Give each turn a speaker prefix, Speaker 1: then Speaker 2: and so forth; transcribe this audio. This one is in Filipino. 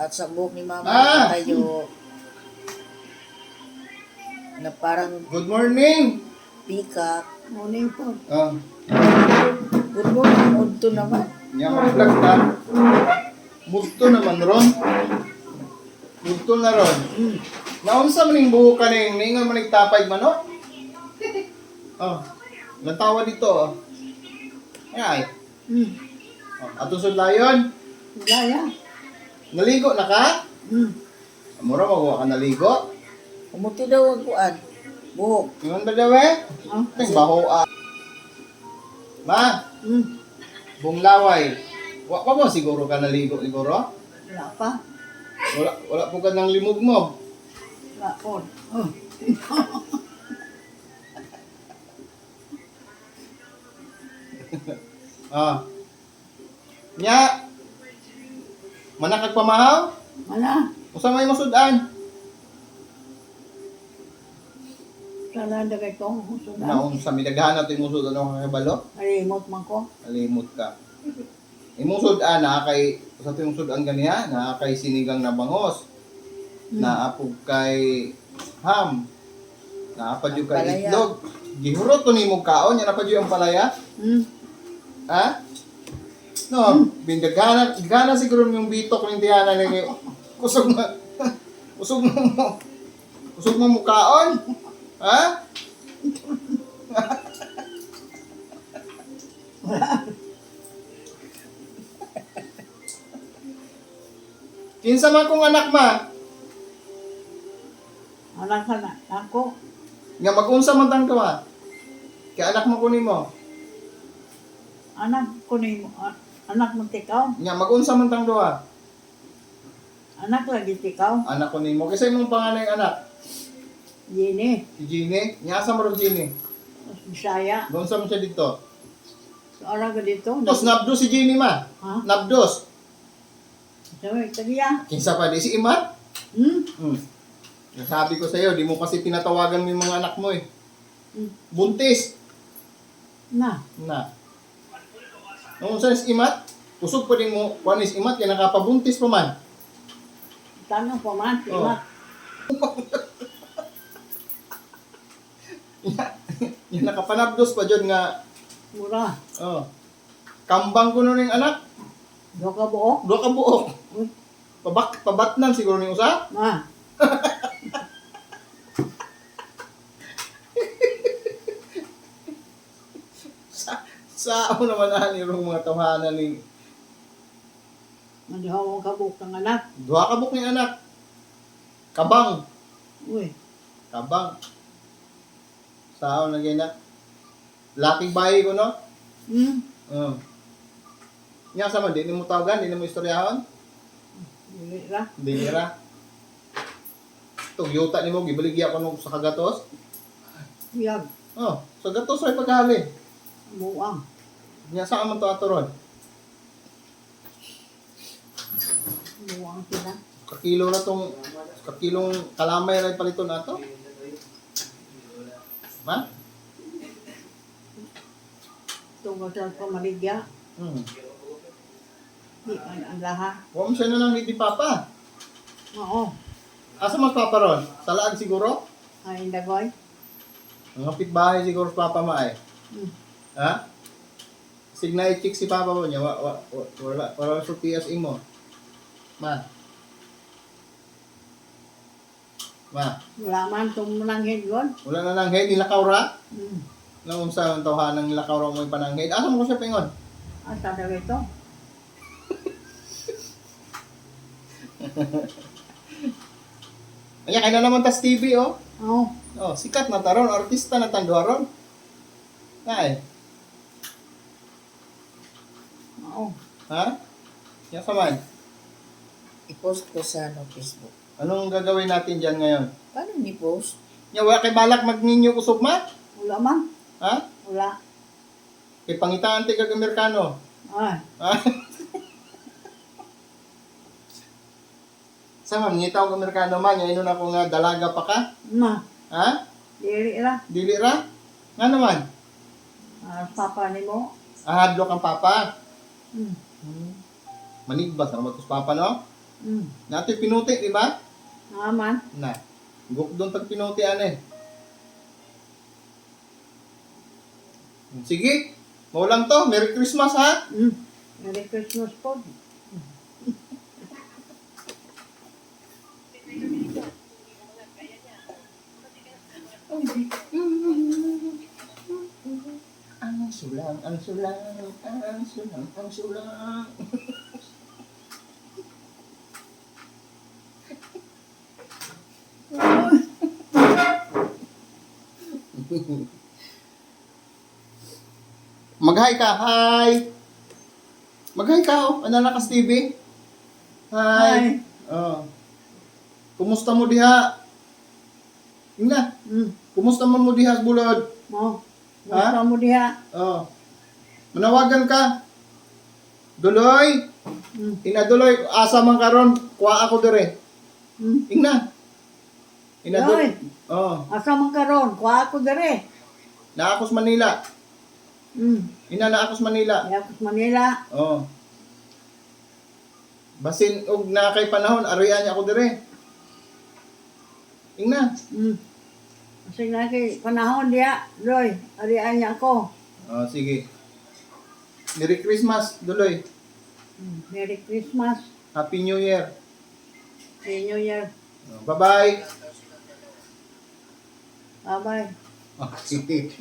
Speaker 1: At sa buhok ni mama
Speaker 2: Ah!
Speaker 1: tayo na parang
Speaker 2: Good morning!
Speaker 1: peacock.
Speaker 3: Morning po.
Speaker 1: Good morning, Udto naman.
Speaker 2: Nya mag-vlog ta. Mudto naman ron. Mudto na ron. Naunsa man ning buhok kaning ningon man nagtapay manok? Natawa dito Ay. Ato sudlayon.
Speaker 3: Gaya.
Speaker 2: Naligo na ka? Mura magawa ka naligo?
Speaker 1: Umuti daw ang kuan. Buhok.
Speaker 2: Ingon ba daw Ting baho Ma, bunglaway. Wa pa mo siguro ka naligo siguro?
Speaker 3: Wala pa.
Speaker 2: Wala po ka ng limog mo.
Speaker 3: Wala po.
Speaker 2: Nya. Manakag pamahaw?
Speaker 3: Wala.
Speaker 2: Usa may masudan?
Speaker 3: Salanda kay ko. Sudan.
Speaker 2: Naon sa midaghan nato imusud ano ka kabalo?
Speaker 3: Remote man ko.
Speaker 2: Alimot ka. Imusud na kay sa timong sudan ganiya, na kay sinigang na bangos. Naapog kay ham. Naapad yung kay
Speaker 1: Palaya.
Speaker 2: itlog. Gihurot to nimo kaon, yan napad yung palalaya. Ha? No, bindagana, gana siguro yung bitok ng diana ni kusog mo. Kusog mo. Kusog mo mukaon. Ha? Kinsa man kong anak ma?
Speaker 3: Anak ka na. Ako.
Speaker 2: Nga mag-unsa man tang ka kay anak mo kunin mo.
Speaker 3: Anak ko ni mo. Anak mo tikaw.
Speaker 2: Nga mag-unsa man tang duha.
Speaker 3: Anak lagi tikaw.
Speaker 2: Anak kunin mo kasi imong panganay anak.
Speaker 3: Yini.
Speaker 2: Si Gini, nya sa mo Gini.
Speaker 3: Bisaya.
Speaker 2: Doon sa mo siya dito.
Speaker 3: Anak ka dito.
Speaker 2: Tapos nabdos si Gini ma.
Speaker 3: Ha?
Speaker 2: Nabdos.
Speaker 3: Sabi, tagiya.
Speaker 2: Kinsa pa di si Imat?
Speaker 3: Hmm?
Speaker 2: Sabi ko sa iyo, di mo kasi tinatawagan mo yung mga anak mo eh.
Speaker 3: Hmm.
Speaker 2: Buntis.
Speaker 3: Na.
Speaker 2: Na. Nung sa si Imat, usog pa rin mo, kuan is Imat, kaya nakapabuntis pa man.
Speaker 3: Tanong pa man.
Speaker 2: Oh.
Speaker 3: Imat.
Speaker 2: Yan nakapanabdos pa dyan nga,
Speaker 3: Mura.
Speaker 2: kambang ko nun yung anak,
Speaker 3: Do ka buo.
Speaker 2: doon ka buok.
Speaker 3: Uy.
Speaker 2: Pabatnan siguro ni usa.
Speaker 3: Ma.
Speaker 2: Sa ako naman yung mga tawanan ni
Speaker 3: Madihaw ang kabuk ng anak.
Speaker 2: duha ka buk ni anak. Kabang.
Speaker 3: Uy.
Speaker 2: Kabang. Sa ako na gina. Laking bahay ko no. Nya sama di mo tawagan, di mo istoryahon.
Speaker 3: Dili ra.
Speaker 2: Dili ra. Yuta nimo gibaligya ko nung sa kagatos.
Speaker 3: Yag.
Speaker 2: Sa gatos ay paghalin.
Speaker 3: Buang.
Speaker 2: Nya sa man to atoron.
Speaker 3: Buang sila.
Speaker 2: Kakilo na tong kakilong kalamay ra paliton nato. Ma?
Speaker 3: Tungkol sa pamaligya. Di man ang laha.
Speaker 2: Wa mo siya na lang ni Papa.
Speaker 3: Oo.
Speaker 2: Asa mas Papa ron? Sa laan siguro?
Speaker 3: Ay, dagoy.
Speaker 2: Ang kapitbahay siguro sa Papa Maay. Ha? Signay chick si Papa mo niya. Wala sa PS mo. Ma.
Speaker 3: Wala man itong mananghid yun.
Speaker 2: Wala na lang head. Nilakaw ra?
Speaker 3: Hmm.
Speaker 2: Nung unsa ang tawhan ng nilakaw ra mo yung pananghid. Asa mo ko siya pingon?
Speaker 3: Asa daw ito?
Speaker 2: Ay, kaya na naman tas TV, oh.
Speaker 3: Oo.
Speaker 2: Sikat na taron. Artista na tanduaron. Ay.
Speaker 3: Oo.
Speaker 2: Ha? Yan sa man.
Speaker 1: I-post ko sa Facebook.
Speaker 2: Anong gagawin natin dyan ngayon?
Speaker 1: Paano ni-post?
Speaker 2: Nya, wala kay balak magninyo kusog ma?
Speaker 3: Wala man.
Speaker 2: Ha?
Speaker 3: Wala.
Speaker 2: Kay pangitaan ti kag Amerikano.
Speaker 3: Ay.
Speaker 2: Ha? Sa man, ngitaw kag Amerikano man, nya ino na ko nga dalaga pa ka?
Speaker 3: Ma.
Speaker 2: Ha?
Speaker 3: Dili ra.
Speaker 2: Dili ra? Nga naman?
Speaker 3: Papa ni mo.
Speaker 2: Ahadlo kang papa.
Speaker 3: Hmm.
Speaker 2: Manigbas na matos papa no? Nato pinuti, di ba?
Speaker 3: Naman.
Speaker 2: Na. Doon tag pinuti eh. Sige. Mau lang to. Merry Christmas ha.
Speaker 3: Merry Christmas po.
Speaker 2: Ang sulang, ang sulang, ang sulang, ang sulang. Mag-hi ka, hi! Mag-hi ka, oh. Analakas TV. Hi! Oh. Kumusta mo diha? Yun na. Kumusta man mo diha sa bulod?
Speaker 3: Mo.
Speaker 2: Ha?
Speaker 3: Gusto mo diha.
Speaker 2: Oh. Manawagan ka. Duloy. Inaduloy. Asa man karon, kuha ako dire. Ingna.
Speaker 3: Duloy.
Speaker 2: Oh.
Speaker 3: Asa man karon? Kuha ako dire.
Speaker 2: Naakos Manila. Ina naakos Manila.
Speaker 3: Yakos Manila.
Speaker 2: Oh. Basin og na kay panahon aroyan niya ako dire. Ingna.
Speaker 3: Kasi na kay panahon diya. Loy, arian niya ako.
Speaker 2: Oh, sige. Merry Christmas, Duloy.
Speaker 3: Merry Christmas.
Speaker 2: Happy New Year.
Speaker 3: Happy New Year.
Speaker 2: Oh, bye-bye.
Speaker 3: Bye-bye.
Speaker 2: Oh, sige.